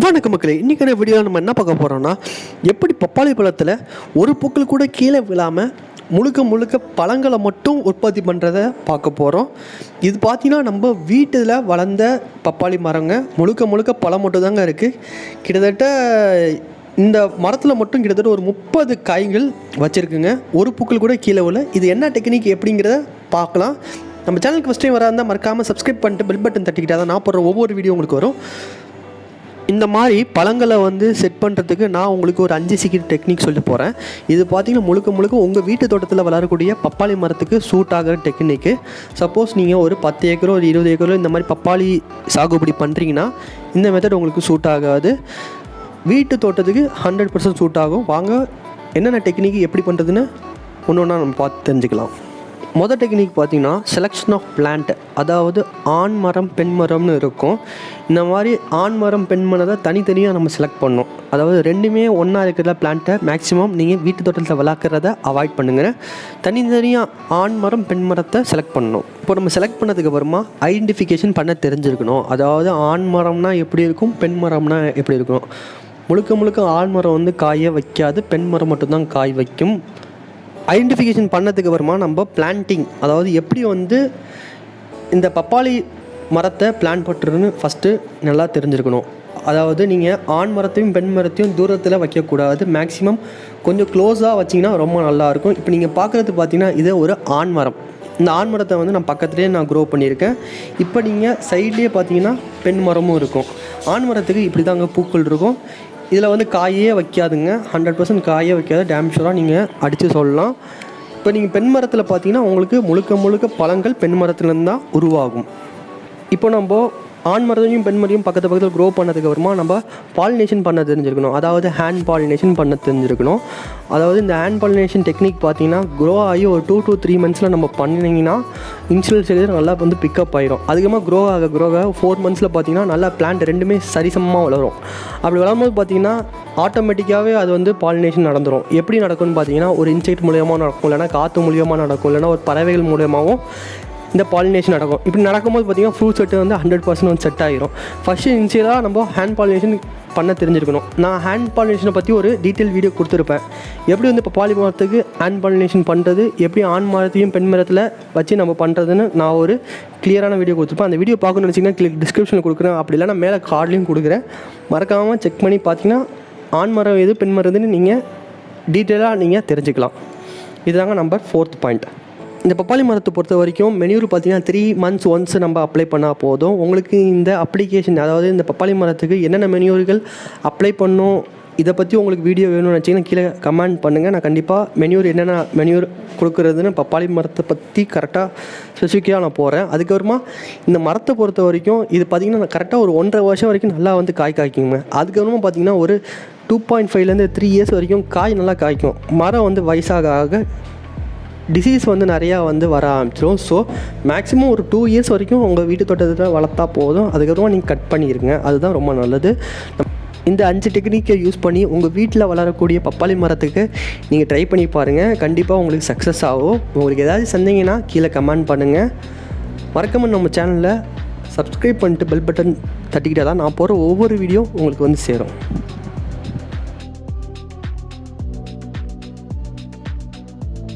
வணக்கம் மக்களே, இன்றைக்கான வீடியோவில் நம்ம என்ன பார்க்க போகிறோம்னா, எப்படி பப்பாளி பழத்தில் ஒரு பூக்கள் கூட கீழே விழாமல் முழுக்க பழங்களை மட்டும் உற்பத்தி பண்ணுறதை பார்க்க போகிறோம். இது பார்த்திங்கன்னா நம்ம வீட்டில் வளர்ந்த பப்பாளி மரங்க, முழுக்க பழம் மட்டும் தாங்க இருக்குது. கிட்டத்தட்ட இந்த மரத்தில் மட்டும் கிட்டத்தட்ட ஒரு 30 காய்கள் வச்சுருக்குங்க. ஒரு பூக்கள் கூட கீழே விழ. இது என்ன டெக்னிக் எப்படிங்கிறத பார்க்கலாம். நம்ம சேனலுக்கு ஃபஸ்ட் டைம் வராஇருந்தால் மறக்காமல் சப்ஸ்கிரைப் பண்ணிட்டு பெல் பட்டன் தட்டிக்கிட்டால் தான் நான் போடுற ஒவ்வொரு வீடியோ உங்களுக்கு வரும். இந்த மாதிரி பழங்களை செட் பண்ணுறதுக்கு நான் உங்களுக்கு ஒரு 5 சீக்கிரம் டெக்னிக் சொல்ல போகிறேன். இது பார்த்திங்கன்னா முழுக்க உங்கள் வீட்டு தோட்டத்தில் வளரக்கூடிய பப்பாளி மரத்துக்கு சூட் ஆகிற டெக்னிக்கு. சப்போஸ் நீங்கள் ஒரு 10 ஏக்கரோ ஒரு 20 ஏக்கரோ இந்த மாதிரி பப்பாளி சாகுபடி பண்ணுறீங்கன்னா இந்த மெத்தட் உங்களுக்கு சூட் ஆகாது. வீட்டு தோட்டத்துக்கு 100% சூட் ஆகும். வாங்க என்னென்ன டெக்னிக் எப்படி பண்ணுறதுன்னு ஒன்று ஒன்றா நம்ம பார்த்து தெரிஞ்சுக்கலாம். மொதல் டெக்னிக் பார்த்திங்கன்னா செலெக்ஷன் ஆஃப் பிளான்ட், அதாவது ஆண் மரம் பெண் மரம்னு இருக்கும். இந்த மாதிரி ஆண் மரம் பெண் மரத்தை தனித்தனியாக நம்ம செலக்ட் பண்ணணும். அதாவது ரெண்டுமே ஒன்றா இருக்கிற பிளான்ட்டை மேக்ஸிமம் நீங்கள் வீட்டு தோட்டத்தில் வளர்க்குறத அவாய்ட் பண்ணுங்கள். தனித்தனியாக ஆண் மரம் பெண் மரத்தை செலக்ட் பண்ணணும். இப்போ நம்ம செலக்ட் பண்ணதுக்கு அப்புறமா ஐடென்டிஃபிகேஷன் பண்ண தெரிஞ்சிருக்கணும். அதாவது ஆண் மரம்னா எப்படி இருக்கும், பெண் மரம்னா எப்படி இருக்கும். முழுக்க ஆண் மரம் காயை வைக்காது, பெண் மரம் மட்டும்தான் காய் வைக்கும். ஐடென்டிஃபிகேஷன் பண்ணதுக்கு அப்புறமா நம்ம பிளான்டிங், அதாவது எப்படி இந்த பப்பாளி மரத்தை பிளான் பண்ணுறதுன்னு ஃபஸ்ட்டு நல்லா தெரிஞ்சிருக்கணும். அதாவது நீங்கள் ஆண் மரத்தையும் பெண் மரத்தையும் தூரத்தில் வைக்கக்கூடாது. மேக்ஸிமம் கொஞ்சம் க்ளோஸாக வச்சிங்கன்னா ரொம்ப நல்லாயிருக்கும். இப்போ நீங்கள் பார்க்குறது பார்த்தீங்கன்னா இது ஒரு ஆண் மரம். இந்த ஆண் மரத்தை நான் பக்கத்துலேயே நான் க்ரோ பண்ணியிருக்கேன். இப்போ நீங்கள் சைட்லேயே பார்த்தீங்கன்னா பெண் மரமும் இருக்கும். ஆண் மரத்துக்கு இப்படி தாங்க பூக்கள் இருக்கும். இதில் காயே வைக்காதுங்க, 100% காயே வைக்காது, டேம் ஷூராக நீங்கள் அடித்து சொல்லலாம். இப்போ நீங்கள் பெண் மரத்தில் பார்த்தீங்கன்னா உங்களுக்கு முழுக்க பழங்கள் பெண் மரத்துலேருந்து தான் உருவாகும். இப்போ நம்ம ஆண் மரத்தையும் பெண் மரத்தையும் பக்கத்தில் க்ரோ பண்ணதுக்கு அப்புறமா நம்ம பாலினேஷன் பண்ண தெரிஞ்சிருக்கணும். அதாவது ஹேண்ட் பாலினேஷன் பண்ண தெரிஞ்சிருக்கணும். அதாவது இந்த ஹேண்ட் பாலினேஷன் டெக்னிக் பார்த்தீங்கன்னா க்ரோ ஆகி ஒரு 2 to 3 monthஸில் நம்ம பண்ணிங்கன்னா இனிஷியல் ஸ்டேஜில் நல்லா பிக்கப் ஆகிடும். அதிகமாக க்ரோ ஆக 4 monthஸில் பார்த்தீங்கன்னா நல்லா பிளான்ட் ரெண்டுமே சரிசமமாக வளரும். அப்படி வளரும்போது பார்த்தீங்கன்னா ஆட்டோமேட்டிக்காகவே அது பாலினேஷன் நடந்துடும். எப்படி நடக்கும்னு பார்த்தீங்கன்னா ஒரு இன்செக்ட் மூலியமாக நடக்கும், இல்லைனா காற்று மூலியமாக நடக்கும், இல்லைனா ஒரு பறவைகள் மூலியமாகவும் இந்த பாலினேஷன் நடக்கும். இப்படி நடக்கும்போது பார்த்திங்கன்னா ஃப்ரூட் செட்டு 100% செட் ஆகிரும். ஃபஸ்ட்டு இனிஷியலாக நம்ம ஹேண்ட் பாலினேஷன் பண்ண தெரிஞ்சிருக்கணும். நான் ஹேண்ட் பாலினேஷனை பற்றி ஒரு டீட்டெயில் வீடியோ கொடுத்துருப்பேன். எப்படி பப்பாளி மரத்துக்கு ஹேண்ட் பாலினேஷன் பண்ணுறது, எப்படி ஆண் மரத்தையும் பெண் மரத்தில் வச்சு நம்ம பண்ணுறதுன்னு நான் ஒரு கிளியரான வீடியோ கொடுத்துருப்பேன். அந்த வீடியோ பார்க்கணும்னு நினச்சிங்கன்னா டிஸ்கிரிப்ஷனில் கொடுக்குறேன், அப்படி இல்லைனா மேலே கார்ட்லேயும் கொடுக்குறேன். மறக்காமல் செக் பண்ணி பார்த்தீங்கன்னா ஆண் மரம் எது பெண் மரத்துன்னு நீங்கள் டீட்டெயிலாக நீங்கள் தெரிஞ்சுக்கலாம். இதுதாங்க நம்பர் 4th பாயிண்ட். இந்த பப்பாளி மரத்தை பொறுத்த வரைக்கும் மெனியூர் பார்த்தீங்கன்னா 3 months ஒன்ஸ் நம்ம அப்ளை பண்ணால் போதும். உங்களுக்கு இந்த அப்ளிகேஷன், அதாவது இந்த பப்பாளி மரத்துக்கு என்னென்ன மெனியூர்கள் அப்ளை பண்ணணும், இதை பற்றி உங்களுக்கு வீடியோ வேணும்னு நினச்சிங்கன்னா கீழே கமெண்ட் பண்ணுங்கள். நான் கண்டிப்பாக என்னென்ன மெனியூர் கொடுக்குறதுன்னு பப்பாளி மரத்தை பற்றி கரெக்டாக ஸ்பெசிஃபிக்காக நான் போகிறேன். அதுக்கப்புறமா இந்த மரத்தை பொறுத்த வரைக்கும் இது பார்த்திங்கன்னா கரெக்டாக ஒரு 1.5 வருஷம் வரைக்கும் நல்லா காய் காய்க்குங்க. அதுக்கப்புறமா பார்த்திங்கன்னா ஒரு 2.5 to 3 years வரைக்கும் காய் நல்லா காய்க்கும். மரம் வயசாக ஆக டிசீஸ் நிறையா வர ஆரம்பிச்சிடும். ஸோ மேக்ஸிமம் ஒரு 2 years வரைக்கும் உங்கள் வீட்டு தோட்டத்தில் வளர்த்தா போதும். அதுக்கப்புறமா நீங்கள் கட் பண்ணிடுங்க, அதுதான் ரொம்ப நல்லது. இந்த 5 டெக்னிக்கை யூஸ் பண்ணி உங்கள் வீட்டில் வளரக்கூடிய பப்பாளி மரத்துக்கு நீங்கள் ட்ரை பண்ணி பாருங்கள். கண்டிப்பாக உங்களுக்கு சக்ஸஸ் ஆகும். உங்களுக்கு ஏதாவது சந்தேகம்னா கீழே கமெண்ட் பண்ணுங்கள். மறக்காமல் நம்ம சேனலில் சப்ஸ்கிரைப் பண்ணிட்டு பெல் பட்டன் தட்டிக்கிட்டால் தான் நான் போகிற ஒவ்வொரு வீடியோ உங்களுக்கு சேரும்.